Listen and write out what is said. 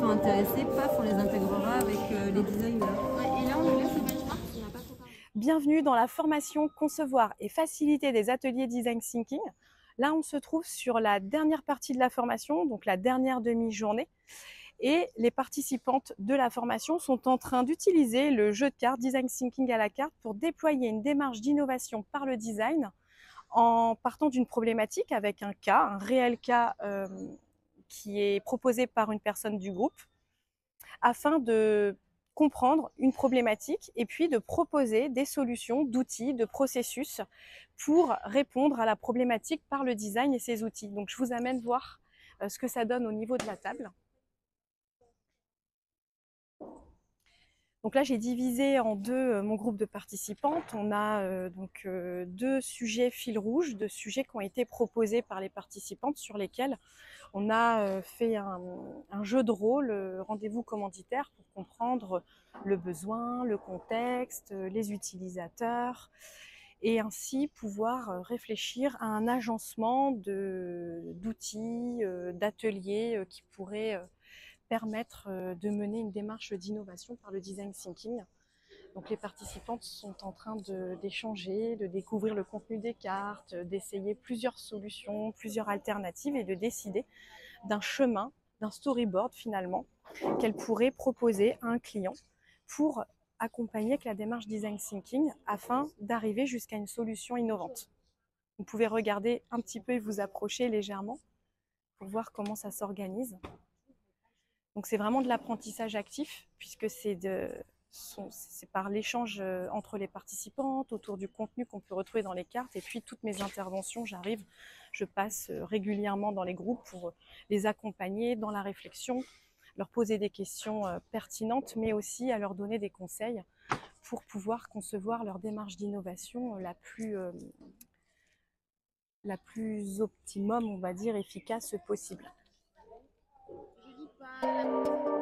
sont intéressés, paf, on les intégrera avec les designers. Ouais, et là, on est là, c'est benchmark, on n'a pas trop parlé. Bienvenue dans la formation Concevoir et faciliter des ateliers Design Thinking. Là, on se trouve sur la dernière partie de la formation, donc la dernière demi-journée. Et les participantes de la formation sont en train d'utiliser le jeu de cartes Design Thinking à la carte pour déployer une démarche d'innovation par le design en partant d'une problématique avec un cas, un réel cas qui est proposé par une personne du groupe, afin de comprendre une problématique et puis de proposer des solutions, d'outils, de processus pour répondre à la problématique par le design et ses outils. Donc je vous amène voir ce que ça donne au niveau de la table. Donc là, j'ai divisé en deux mon groupe de participantes. On a deux sujets fil rouge, deux sujets qui ont été proposés par les participantes sur lesquels on a fait un jeu de rôle, rendez-vous commanditaire, pour comprendre le besoin, le contexte, les utilisateurs, et ainsi pouvoir réfléchir à un agencement d'outils, d'ateliers qui pourraient permettre de mener une démarche d'innovation par le design thinking. Donc les participantes sont en train d'échanger, de découvrir le contenu des cartes, d'essayer plusieurs solutions, plusieurs alternatives et de décider d'un chemin, d'un storyboard finalement, qu'elle pourrait proposer à un client pour accompagner avec la démarche design thinking afin d'arriver jusqu'à une solution innovante. Vous pouvez regarder un petit peu et vous approcher légèrement pour voir comment ça s'organise. Donc c'est vraiment de l'apprentissage actif puisque c'est par l'échange entre les participantes, autour du contenu qu'on peut retrouver dans les cartes. Et puis toutes mes interventions, je passe régulièrement dans les groupes pour les accompagner dans la réflexion, leur poser des questions pertinentes, mais aussi à leur donner des conseils pour pouvoir concevoir leur démarche d'innovation la plus optimum, on va dire, efficace possible. Je dis pas.